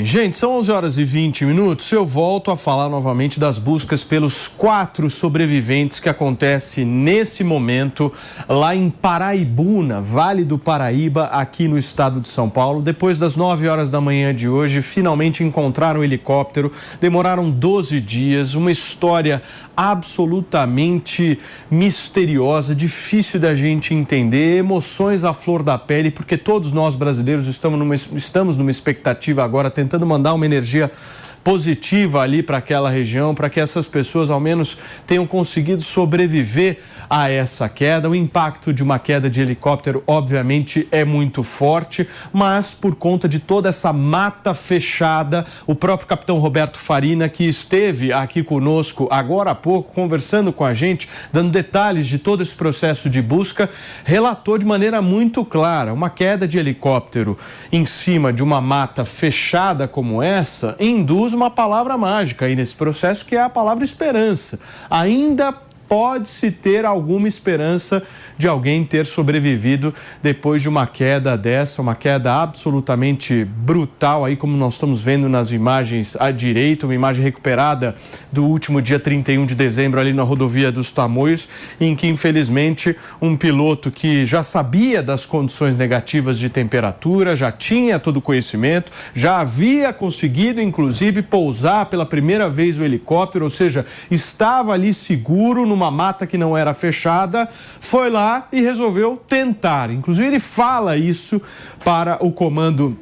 Gente, são 11 horas e 20 minutos. Eu volto a falar novamente das buscas pelos 4 sobreviventes que acontece nesse momento lá em Paraibuna, Vale do Paraíba, aqui no estado de São Paulo. Depois das 9 horas da manhã de hoje, finalmente encontraram o helicóptero. Demoraram 12 dias, uma história absolutamente misteriosa, difícil da gente entender, emoções à flor da pele, porque todos nós brasileiros estamos numa expectativa agora, tentando mandar uma energia positiva ali para aquela região, para que essas pessoas ao menos tenham conseguido sobreviver a essa queda. O impacto de uma queda de helicóptero, obviamente, é muito forte, mas por conta de toda essa mata fechada, o próprio capitão Roberto Farina, que esteve aqui conosco agora há pouco, conversando com a gente, dando detalhes de todo esse processo de busca, relatou de maneira muito clara: uma queda de helicóptero em cima de uma mata fechada como essa induz uma palavra mágica aí nesse processo, que é a palavra esperança. Ainda pode-se ter alguma esperança de alguém ter sobrevivido depois de uma queda dessa, uma queda absolutamente brutal, aí como nós estamos vendo nas imagens à direita, uma imagem recuperada do último dia 31 de dezembro ali na rodovia dos Tamoios, em que infelizmente um piloto que já sabia das condições negativas de temperatura, já tinha todo o conhecimento, já havia conseguido inclusive pousar pela primeira vez o helicóptero, ou seja, estava ali seguro numa mata que não era fechada, foi lá e resolveu tentar. Inclusive ele fala isso para o comando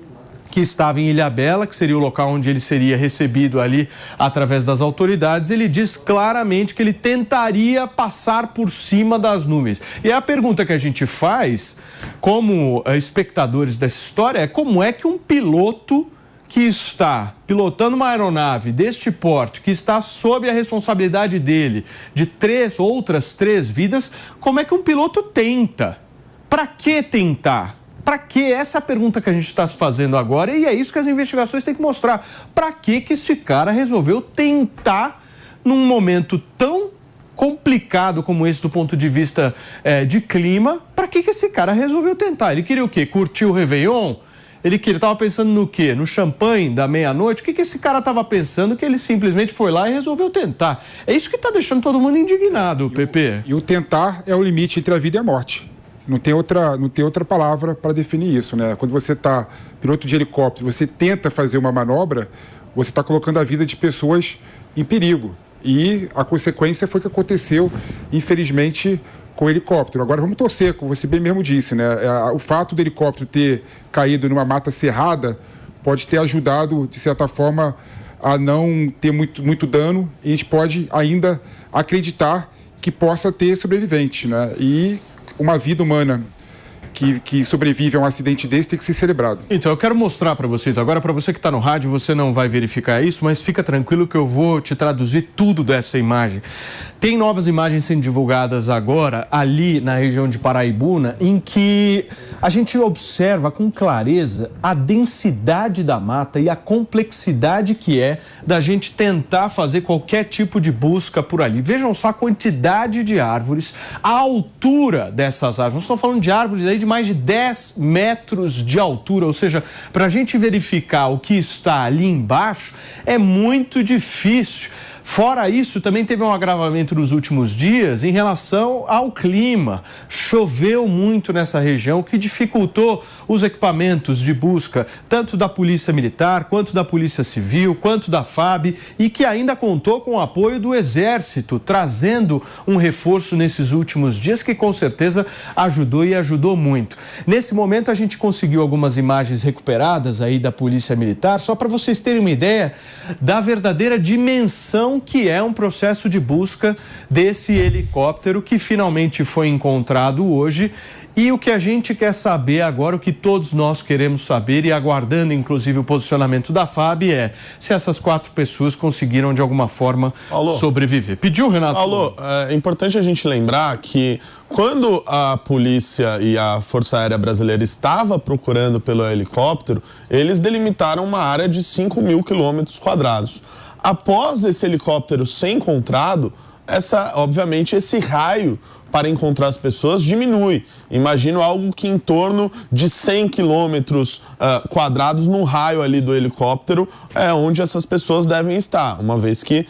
que estava em Ilhabela, que seria o local onde ele seria recebido ali através das autoridades. Ele diz claramente que ele tentaria passar por cima das nuvens. E a pergunta que a gente faz, como espectadores dessa história, é como é que um piloto que está pilotando uma aeronave deste porte, que está sob a responsabilidade dele, de outras três vidas, como é que um piloto tenta? Para que tentar? Para que? Essa é a pergunta que a gente está se fazendo agora, e é isso que as investigações têm que mostrar. Para que esse cara resolveu tentar num momento tão complicado como esse do ponto de vista de clima? Para que esse cara resolveu tentar? Ele queria o quê? Curtir o Réveillon? Ele estava pensando no quê? No champanhe da meia-noite? O que esse cara estava pensando que ele simplesmente foi lá e resolveu tentar? É isso que está deixando todo mundo indignado, Pepe. E o tentar é o limite entre a vida e a morte. Não tem outra palavra para definir isso, né? Quando você está piloto de helicóptero, você tenta fazer uma manobra, você está colocando a vida de pessoas em perigo. E a consequência foi o que aconteceu, infelizmente, com o helicóptero. Agora vamos torcer, como você bem mesmo disse, né? O fato do helicóptero ter caído numa mata cerrada pode ter ajudado, de certa forma, a não ter muito dano, e a gente pode ainda acreditar que possa ter sobrevivente, né? E uma vida humana que sobrevive a um acidente desse tem que ser celebrado. Então, eu quero mostrar para vocês agora, para você que está no rádio, você não vai verificar isso, mas fica tranquilo que eu vou te traduzir tudo dessa imagem. Tem novas imagens sendo divulgadas agora, ali na região de Paraibuna, em que a gente observa com clareza a densidade da mata e a complexidade que é da gente tentar fazer qualquer tipo de busca por ali. Vejam só a quantidade de árvores, a altura dessas árvores. Nós estamos falando de árvores aí de mais de 10 metros de altura, ou seja, para a gente verificar o que está ali embaixo é muito difícil. Fora isso, também teve um agravamento nos últimos dias em relação ao clima. Choveu muito nessa região, o que dificultou os equipamentos de busca, tanto da Polícia Militar, quanto da Polícia Civil, quanto da FAB, e que ainda contou com o apoio do Exército, trazendo um reforço nesses últimos dias, que com certeza ajudou e ajudou muito. Nesse momento, a gente conseguiu algumas imagens recuperadas aí da Polícia Militar, só para vocês terem uma ideia da verdadeira dimensão que é um processo de busca desse helicóptero que finalmente foi encontrado hoje. E o que a gente quer saber agora, o que todos nós queremos saber, e aguardando inclusive o posicionamento da FAB, é se essas 4 pessoas conseguiram de alguma forma sobreviver. Pediu, Renato? Alô, é importante a gente lembrar que quando a polícia e a Força Aérea Brasileira estava procurando pelo helicóptero, eles delimitaram uma área de 5.000 quilômetros quadrados. Após esse helicóptero ser encontrado, obviamente, esse raio para encontrar as pessoas diminui. Imagino algo que em torno de 100 quilômetros quadrados no raio ali do helicóptero é onde essas pessoas devem estar, uma vez que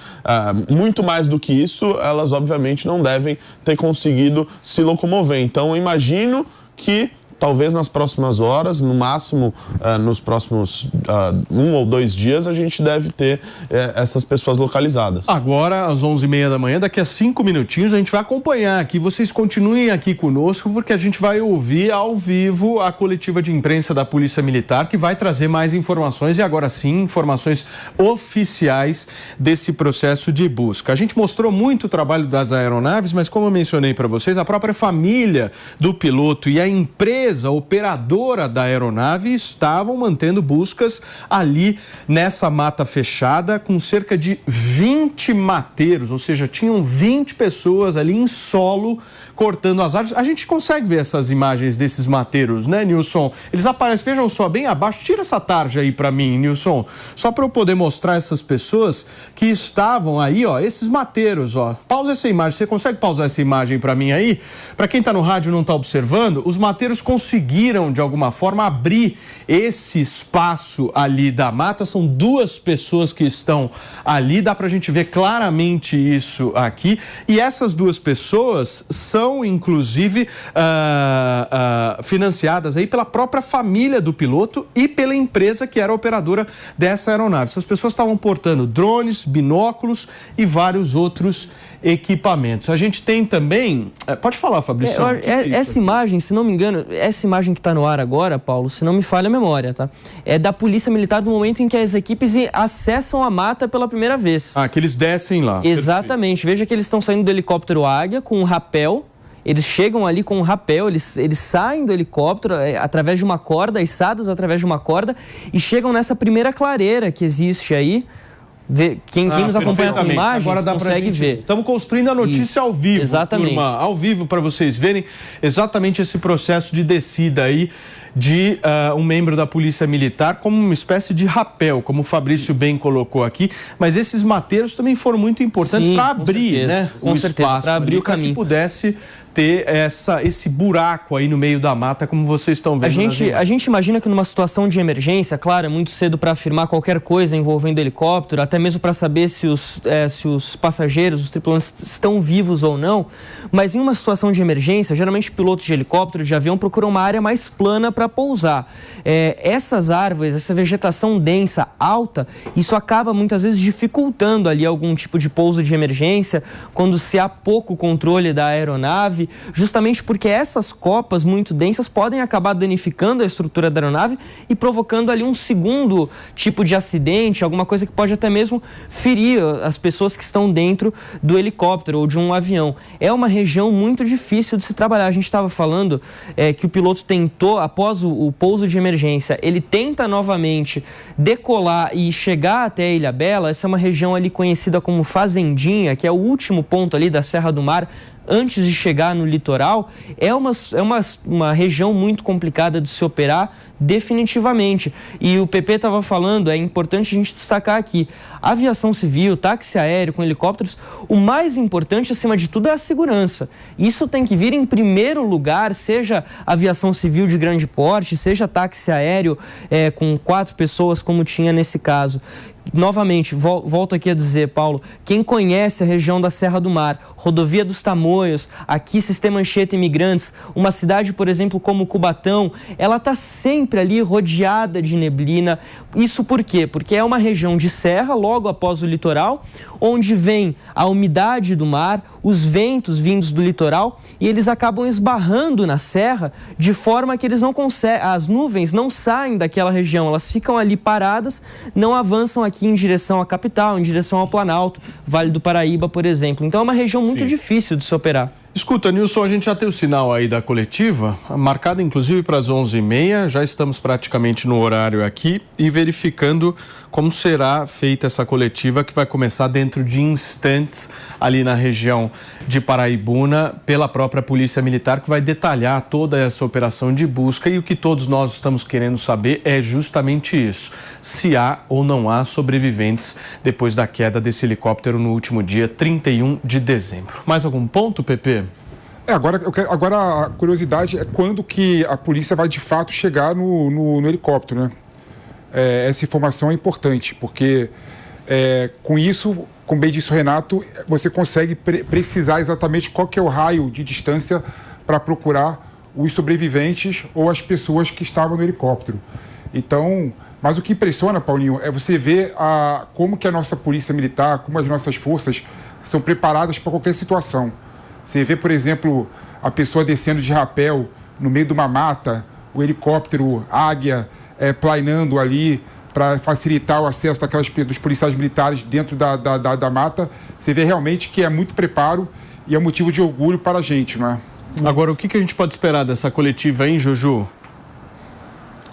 muito mais do que isso, elas obviamente não devem ter conseguido se locomover. Então, imagino que talvez nas próximas horas, no máximo nos próximos 1 ou 2 dias, a gente deve ter essas pessoas localizadas. Agora, às 11h30 da manhã, daqui a 5 minutinhos, a gente vai acompanhar aqui. Vocês continuem aqui conosco, porque a gente vai ouvir ao vivo a coletiva de imprensa da Polícia Militar, que vai trazer mais informações, e agora sim, informações oficiais desse processo de busca. A gente mostrou muito o trabalho das aeronaves, mas como eu mencionei para vocês, a própria família do piloto e a empresa operadora da aeronave estavam mantendo buscas ali nessa mata fechada com cerca de 20 mateiros, ou seja, tinham 20 pessoas ali em solo cortando as árvores. A gente consegue ver essas imagens desses mateiros, né, Nilson? Eles aparecem, vejam só, bem abaixo. Tira essa tarja aí para mim, Nilson, só para eu poder mostrar essas pessoas que estavam aí, ó, esses mateiros, ó. Pausa essa imagem. Você consegue pausar essa imagem para mim aí? Para quem tá no rádio e não tá observando, os mateiros conseguiram, de alguma forma, abrir esse espaço ali da mata. São 2 pessoas que estão ali, dá pra gente ver claramente isso aqui. E essas 2 pessoas são, inclusive, financiadas aí pela própria família do piloto e pela empresa que era operadora dessa aeronave. Essas pessoas estavam portando drones, binóculos e vários outros equipamentos. A gente tem também... Pode falar, Fabrício. Essa imagem, se não me engano, essa imagem que está no ar agora, Paulo, se não me falha a memória, tá? É da Polícia Militar no momento em que as equipes acessam a mata pela primeira vez. Que eles descem lá. Exatamente. Perfeito. Veja que eles estão saindo do helicóptero Águia com um rapel. Eles chegam ali com um rapel, eles saem do helicóptero através de uma corda, içados através de uma corda, e chegam nessa primeira clareira que existe aí. Quem nos acompanha com imagens agora dá consegue ver. Estamos construindo a notícia ao vivo, exatamente. Turma, ao vivo, para vocês verem exatamente esse processo de descida aí de um membro da Polícia Militar, como uma espécie de rapel, como o Fabrício bem colocou aqui. Mas esses mateiros também foram muito importantes para abrir, né, o espaço, para abrir o caminho, que pudesse ter esse buraco aí no meio da mata, como vocês estão vendo. A gente imagina que numa situação de emergência, claro, é muito cedo para afirmar qualquer coisa envolvendo helicóptero, até mesmo para saber se os passageiros, os tripulantes estão vivos ou não, mas em uma situação de emergência, geralmente pilotos de helicóptero, de avião, procuram uma área mais plana para pousar. Essas árvores, essa vegetação densa, alta, isso acaba muitas vezes dificultando ali algum tipo de pouso de emergência, quando se há pouco controle da aeronave, justamente porque essas copas muito densas podem acabar danificando a estrutura da aeronave e provocando ali um segundo tipo de acidente, alguma coisa que pode até mesmo ferir as pessoas que estão dentro do helicóptero ou de um avião. É uma região muito difícil de se trabalhar. A gente estava falando que o piloto tentou, após o pouso de emergência, ele tenta novamente decolar e chegar até a Ilhabela. Essa é uma região ali conhecida como Fazendinha, que é o último ponto ali da Serra do Mar, antes de chegar no litoral. É uma região muito complicada de se operar, definitivamente. E o PP estava falando, é importante a gente destacar aqui, aviação civil, táxi aéreo com helicópteros, o mais importante, acima de tudo, é a segurança. Isso tem que vir em primeiro lugar, seja aviação civil de grande porte, seja táxi aéreo com 4 pessoas, como tinha nesse caso. Novamente, volto aqui a dizer, Paulo, quem conhece a região da Serra do Mar, Rodovia dos Tamoios, aqui Sistema Anchieta Imigrantes, uma cidade, por exemplo, como Cubatão, ela está sempre ali rodeada de neblina. Isso por quê? Porque é uma região de serra, logo após o litoral, onde vem a umidade do mar, os ventos vindos do litoral, e eles acabam esbarrando na serra de forma que eles não conseguem, as nuvens não saem daquela região, elas ficam ali paradas, não avançam aqui em direção à capital, em direção ao Planalto, Vale do Paraíba, por exemplo. Então é uma região muito difícil de se operar. Escuta, Nilson, a gente já tem o sinal aí da coletiva, marcada inclusive para as 11h30, já estamos praticamente no horário aqui e verificando como será feita essa coletiva que vai começar dentro de instantes ali na região de Paraibuna pela própria Polícia Militar, que vai detalhar toda essa operação de busca, e o que todos nós estamos querendo saber é justamente isso, se há ou não há sobreviventes depois da queda desse helicóptero no último dia 31 de dezembro. Mais algum ponto, Pepe? Agora a curiosidade é quando que a polícia vai de fato chegar no helicóptero, né? Essa informação é importante, porque com isso, como bem disse o Renato, você consegue precisar exatamente qual que é o raio de distância para procurar os sobreviventes ou as pessoas que estavam no helicóptero. Então, mas o que impressiona, Paulinho, é você ver como que a nossa polícia militar, como as nossas forças são preparadas para qualquer situação. Você vê, por exemplo, a pessoa descendo de rapel no meio de uma mata, o helicóptero Águia planeando ali para facilitar o acesso dos policiais militares dentro da mata. Você vê realmente que é muito preparo e é motivo de orgulho para a gente, não é? Agora, o que a gente pode esperar dessa coletiva, hein, Juju?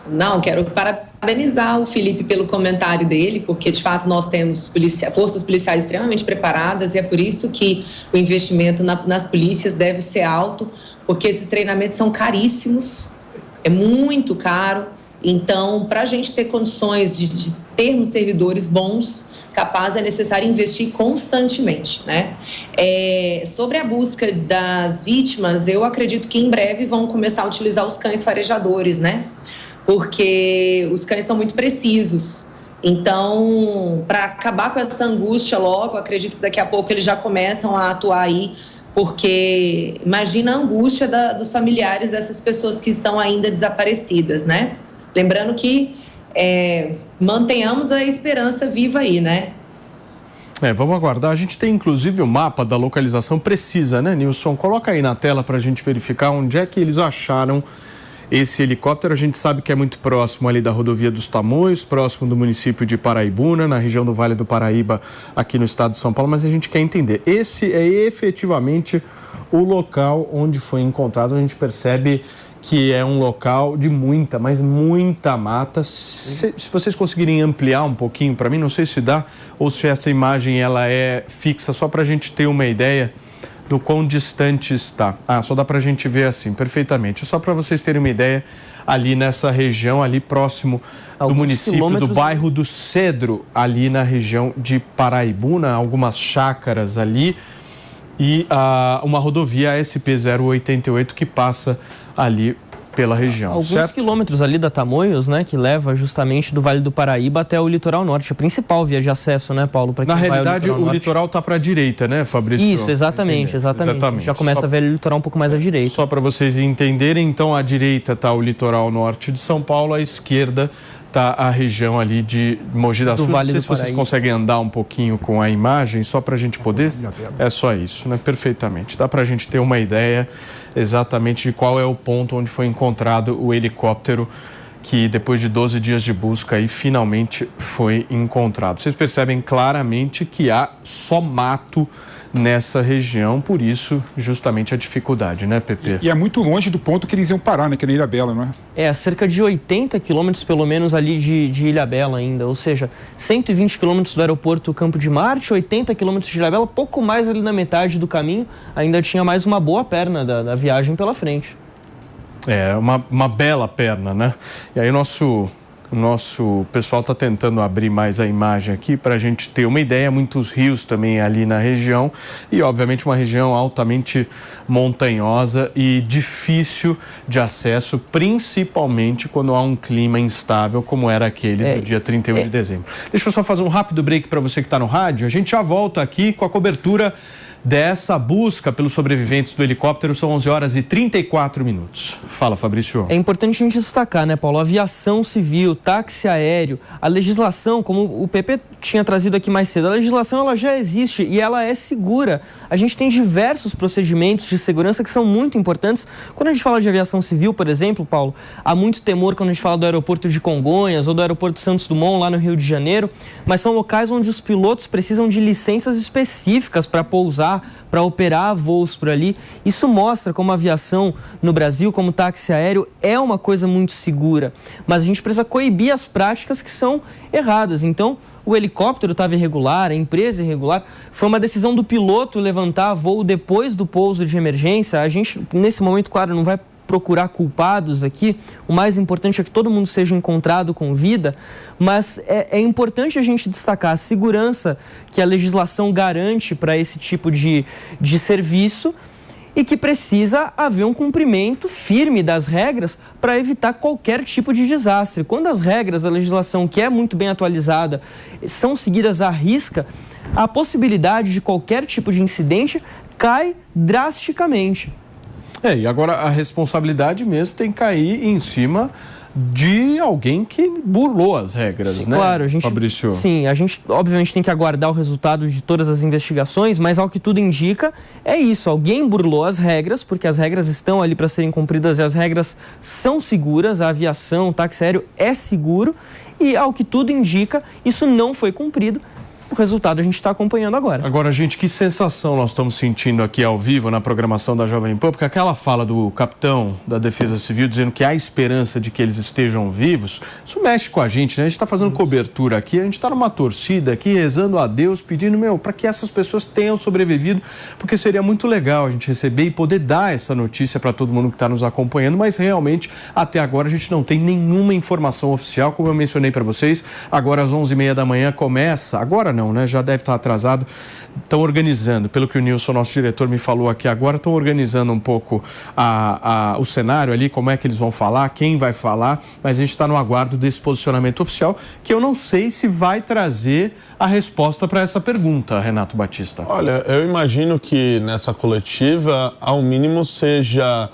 Não, quero parabenizar o Felipe pelo comentário dele, porque de fato nós temos forças policiais extremamente preparadas e é por isso que o investimento nas polícias deve ser alto, porque esses treinamentos são caríssimos, é muito caro. Então, para a gente ter condições de termos servidores bons, capazes, é necessário investir constantemente, né? Sobre a busca das vítimas, eu acredito que em breve vão começar a utilizar os cães farejadores, né? Porque os cães são muito precisos. Então, para acabar com essa angústia logo, acredito que daqui a pouco eles já começam a atuar aí, porque imagina a angústia dos familiares dessas pessoas que estão ainda desaparecidas, né? Lembrando que mantenhamos a esperança viva aí, né? Vamos aguardar. A gente tem inclusive o mapa da localização precisa, né, Nilson? Coloca aí na tela para a gente verificar onde é que eles acharam esse helicóptero. A gente sabe que é muito próximo ali da rodovia dos Tamoios, próximo do município de Paraibuna, na região do Vale do Paraíba, aqui no estado de São Paulo, mas a gente quer entender. Esse é efetivamente o local onde foi encontrado. A gente percebe que é um local de muita, mas muita mata. Se vocês conseguirem ampliar um pouquinho para mim, não sei se dá, ou se essa imagem ela é fixa, só para a gente ter uma ideia do quão distante está. Só dá para a gente ver assim, perfeitamente. Só para vocês terem uma ideia, ali nessa região, ali próximo do município, do bairro do Cedro, ali na região de Paraibuna, algumas chácaras ali, e uma rodovia SP-088 que passa ali pela região, alguns certo? Quilômetros ali da Tamoios, né, que leva justamente do Vale do Paraíba até o litoral norte, a principal via de acesso, né, Paulo? Na realidade, o litoral está para a direita, né, Fabrício? Isso, exatamente. Já começa a ver o litoral um pouco mais à direita. Só para vocês entenderem, então, à direita está o litoral norte de São Paulo, à esquerda está a região ali de Mogi das Cruzes. Não sei se vocês conseguem andar um pouquinho com a imagem, só para a gente poder... É só isso, né? Perfeitamente. Dá para a gente ter uma ideia exatamente de qual é o ponto onde foi encontrado o helicóptero que, depois de 12 dias de busca, aí, finalmente foi encontrado. Vocês percebem claramente que há só mato nessa região, por isso justamente a dificuldade, né, Pepe? E é muito longe do ponto que eles iam parar, né, que é na Ilhabela, não é? A cerca de 80 quilômetros pelo menos ali de Ilhabela ainda, ou seja, 120 quilômetros do aeroporto Campo de Marte, 80 quilômetros de Ilhabela, pouco mais ali na metade do caminho, ainda tinha mais uma boa perna da viagem pela frente. Uma bela perna, né? E aí o nosso pessoal está tentando abrir mais a imagem aqui para a gente ter uma ideia. Muitos rios também ali na região e, obviamente, uma região altamente montanhosa e difícil de acesso, principalmente quando há um clima instável como era aquele do dia 31 de dezembro. Deixa eu só fazer um rápido break para você que está no rádio. A gente já volta aqui com a cobertura dessa busca pelos sobreviventes do helicóptero. São 11h34. Fala, Fabrício. É importante a gente destacar, né, Paulo? Aviação civil, táxi aéreo, a legislação, como o PP tinha trazido aqui mais cedo, a legislação ela já existe e ela é segura. A gente tem diversos procedimentos de segurança que são muito importantes. Quando a gente fala de aviação civil, por exemplo, Paulo, há muito temor quando a gente fala do aeroporto de Congonhas ou do aeroporto Santos Dumont, lá no Rio de Janeiro, mas são locais onde os pilotos precisam de licenças específicas para pousar usar para operar voos por ali. Isso mostra como a aviação no Brasil, como táxi aéreo, é uma coisa muito segura. Mas a gente precisa coibir as práticas que são erradas. Então, o helicóptero estava irregular, a empresa irregular. Foi uma decisão do piloto levantar voo depois do pouso de emergência. A gente, nesse momento, claro, não vai procurar culpados aqui. O mais importante é que todo mundo seja encontrado com vida, mas é importante a gente destacar a segurança que a legislação garante para esse tipo de serviço e que precisa haver um cumprimento firme das regras para evitar qualquer tipo de desastre. Quando as regras da legislação, que é muito bem atualizada, são seguidas à risca, a possibilidade de qualquer tipo de incidente cai drasticamente. E agora a responsabilidade mesmo tem que cair em cima de alguém que burlou as regras, sim, né, claro, Fabrício? Sim, a gente obviamente tem que aguardar o resultado de todas as investigações, mas ao que tudo indica é isso, alguém burlou as regras, porque as regras estão ali para serem cumpridas e as regras são seguras, a aviação, o táxi aéreo é seguro e ao que tudo indica isso não foi cumprido. O resultado a gente está acompanhando agora. Agora, gente, que sensação nós estamos sentindo aqui ao vivo na programação da Jovem Pan, porque aquela fala do capitão da Defesa Civil dizendo que há esperança de que eles estejam vivos, isso mexe com a gente, né? A gente está fazendo cobertura aqui, a gente está numa torcida aqui, rezando a Deus, pedindo, para que essas pessoas tenham sobrevivido, porque seria muito legal a gente receber e poder dar essa notícia para todo mundo que está nos acompanhando, mas realmente, até agora, a gente não tem nenhuma informação oficial, como eu mencionei para vocês. Agora, às 11h30 da manhã, começa, agora não, né? Já deve estar atrasado. Estão organizando, pelo que o Nilson, nosso diretor, me falou aqui agora, estão organizando um pouco o cenário ali, como é que eles vão falar, quem vai falar, mas a gente está no aguardo desse posicionamento oficial, que eu não sei se vai trazer a resposta para essa pergunta, Renato Batista. Olha, eu imagino que nessa coletiva, ao mínimo, seja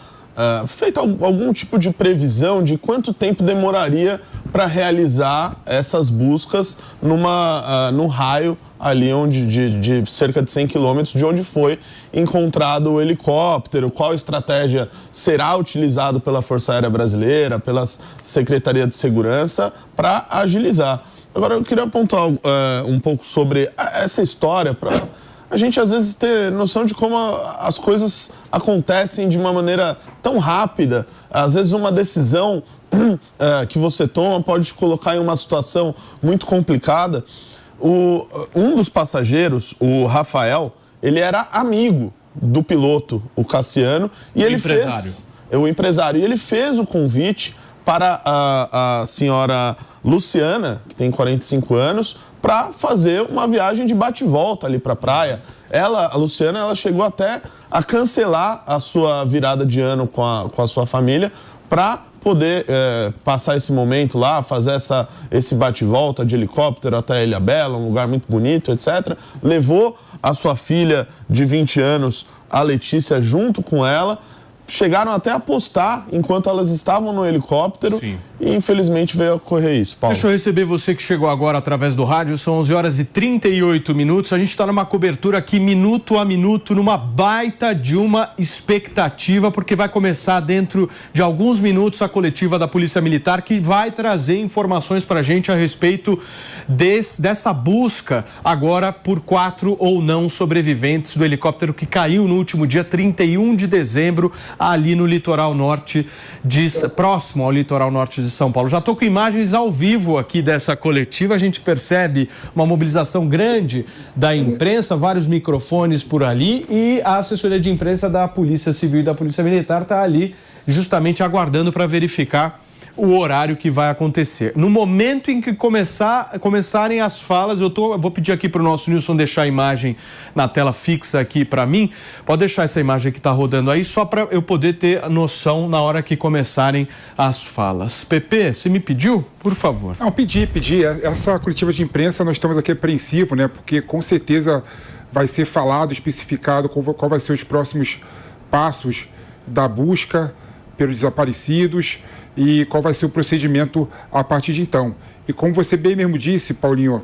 feita algum tipo de previsão de quanto tempo demoraria para realizar essas buscas num raio ali de cerca de 100 quilômetros de onde foi encontrado o helicóptero, qual estratégia será utilizado pela Força Aérea Brasileira, pela Secretaria de Segurança para agilizar. Agora eu queria apontar um pouco sobre essa história para a gente às vezes ter noção de como as coisas acontecem de uma maneira tão rápida. Às vezes uma decisão que você toma pode te colocar em uma situação muito complicada. Um dos passageiros, o Rafael, ele era amigo do piloto, o Cassiano, e ele fez o empresário, e ele fez o convite para a senhora Luciana, que tem 45 anos, para fazer uma viagem de bate-volta ali para a praia. A Luciana, ela chegou até a cancelar a sua virada de ano com a sua família para poder passar esse momento lá, fazer esse bate-volta de helicóptero até Ilhabela, um lugar muito bonito, etc. Levou a sua filha de 20 anos, a Letícia, junto com ela. Chegaram até a apostar enquanto elas estavam no helicóptero. Sim. E infelizmente veio a ocorrer isso, Paulo. Deixa eu receber você que chegou agora através do rádio, são 11h38. A gente está numa cobertura aqui minuto a minuto, numa baita de uma expectativa, porque vai começar dentro de alguns minutos a coletiva da Polícia Militar, que vai trazer informações para a gente a respeito dessa busca agora por 4 ou não sobreviventes do helicóptero que caiu no último dia 31 de dezembro ali no litoral norte, próximo ao litoral norte de São Paulo. Já estou com imagens ao vivo aqui dessa coletiva, a gente percebe uma mobilização grande da imprensa, vários microfones por ali, e a assessoria de imprensa da Polícia Civil e da Polícia Militar está ali justamente aguardando para verificar o horário que vai acontecer. No momento em que começarem as falas, eu vou pedir aqui para o nosso Nilson deixar a imagem na tela fixa aqui para mim. Pode deixar essa imagem que está rodando aí, só para eu poder ter noção na hora que começarem as falas. Pepe, você me pediu? Por favor. Não, pedi. Essa coletiva de imprensa, nós estamos aqui apreensivos, né? Porque com certeza vai ser falado, especificado qual vai ser os próximos passos da busca pelos desaparecidos e qual vai ser o procedimento a partir de então. E como você bem mesmo disse, Paulinho,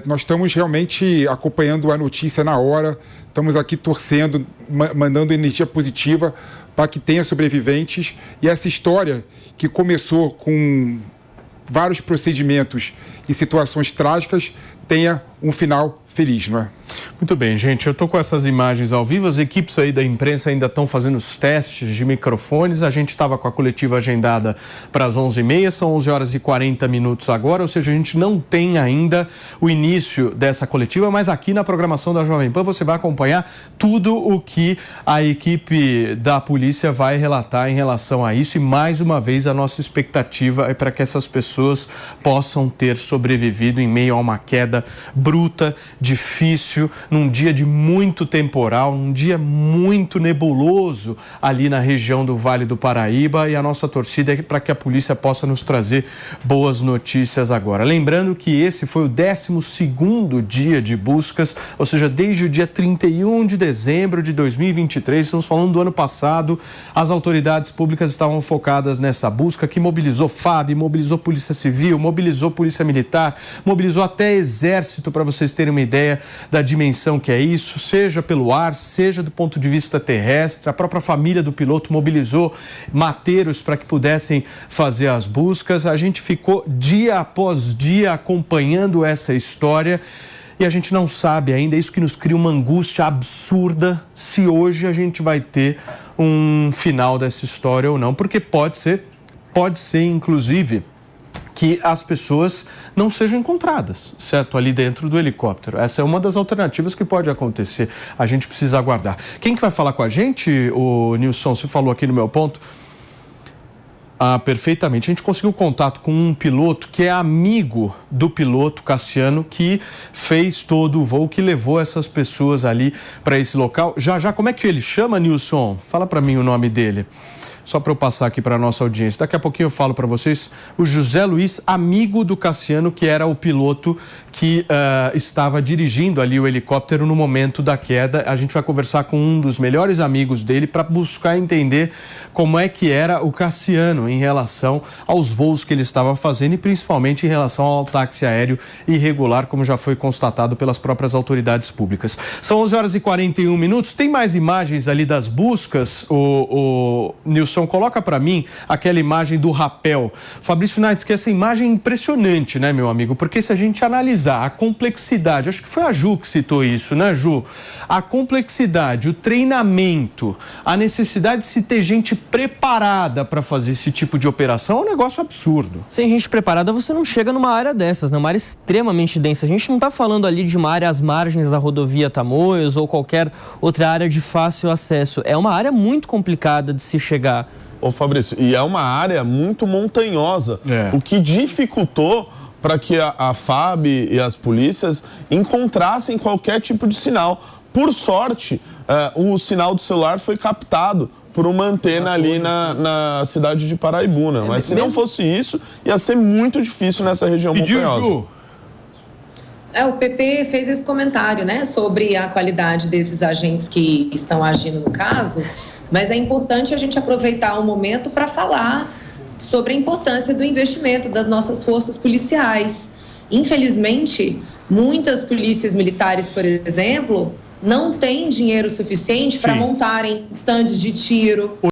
nós estamos realmente acompanhando a notícia na hora, estamos aqui torcendo, mandando energia positiva para que tenha sobreviventes, e essa história que começou com vários procedimentos e situações trágicas tenha um final feliz, não é? Muito bem, gente, eu estou com essas imagens ao vivo, as equipes aí da imprensa ainda estão fazendo os testes de microfones, a gente estava com a coletiva agendada para as 11h30, são 11 horas e 40 minutos agora, ou seja, a gente não tem ainda o início dessa coletiva, mas aqui na programação da Jovem Pan você vai acompanhar tudo o que a equipe da polícia vai relatar em relação a isso, e mais uma vez a nossa expectativa é para que essas pessoas possam ter sobrevivido em meio a uma queda bruta, difícil, num dia de muito temporal, num dia muito nebuloso ali na região do Vale do Paraíba, e a nossa torcida é para que a polícia possa nos trazer boas notícias agora. Lembrando que esse foi o 12º dia de buscas, ou seja, desde o dia 31 de dezembro de 2023, estamos falando do ano passado, as autoridades públicas estavam focadas nessa busca que mobilizou FAB, mobilizou Polícia Civil, mobilizou Polícia Militar, mobilizou até Exército, para vocês terem uma ideia da dimensão que é isso, seja pelo ar, seja do ponto de vista terrestre. A própria família do piloto mobilizou mateiros para que pudessem fazer as buscas. A gente ficou dia após dia acompanhando essa história e a gente não sabe ainda, isso que nos cria uma angústia absurda, se hoje a gente vai ter um final dessa história ou não, porque pode ser inclusive que as pessoas não sejam encontradas, certo? Ali dentro do helicóptero. Essa é uma das alternativas que pode acontecer. A gente precisa aguardar. Quem que vai falar com a gente, o Nilson? Você falou aqui no meu ponto. Perfeitamente. A gente conseguiu contato com um piloto que é amigo do piloto Cassiano, que fez todo o voo, que levou essas pessoas ali para esse local. Já, como é que ele chama, Nilson? Fala para mim o nome dele. Só para eu passar aqui para a nossa audiência. Daqui a pouquinho eu falo para vocês o José Luiz, amigo do Cassiano, que era o piloto que estava dirigindo ali o helicóptero no momento da queda. A gente vai conversar com um dos melhores amigos dele para buscar entender como é que era o Cassiano em relação aos voos que ele estava fazendo e principalmente em relação ao táxi aéreo irregular, como já foi constatado pelas próprias autoridades públicas. São 11 horas e 41 minutos. Tem mais imagens ali das buscas, o Nilson? Coloca para mim aquela imagem do rapel. Fabrício Naitz, que essa imagem é impressionante, né, meu amigo? Porque se a gente analisar a complexidade, acho que foi a Ju que citou isso, né, Ju? A complexidade, o treinamento, a necessidade de se ter gente preparada para fazer esse tipo de operação é um negócio absurdo. Sem gente preparada, você não chega numa área dessas, né? Uma área extremamente densa. A gente não está falando ali de uma área às margens da rodovia Tamoios ou qualquer outra área de fácil acesso. É uma área muito complicada de se chegar. Ô Fabrício, e é uma área muito montanhosa, o que dificultou para que a FAB e as polícias encontrassem qualquer tipo de sinal. Por sorte, o sinal do celular foi captado por uma antena ali na cidade de Paraibuna. Mas se não fosse isso, ia ser muito difícil nessa região montanhosa. O PP fez esse comentário, né, sobre a qualidade desses agentes que estão agindo no caso, mas é importante a gente aproveitar o momento para falar sobre a importância do investimento das nossas forças policiais. Infelizmente, muitas polícias militares, por exemplo, não têm dinheiro suficiente para montarem estandes de tiro.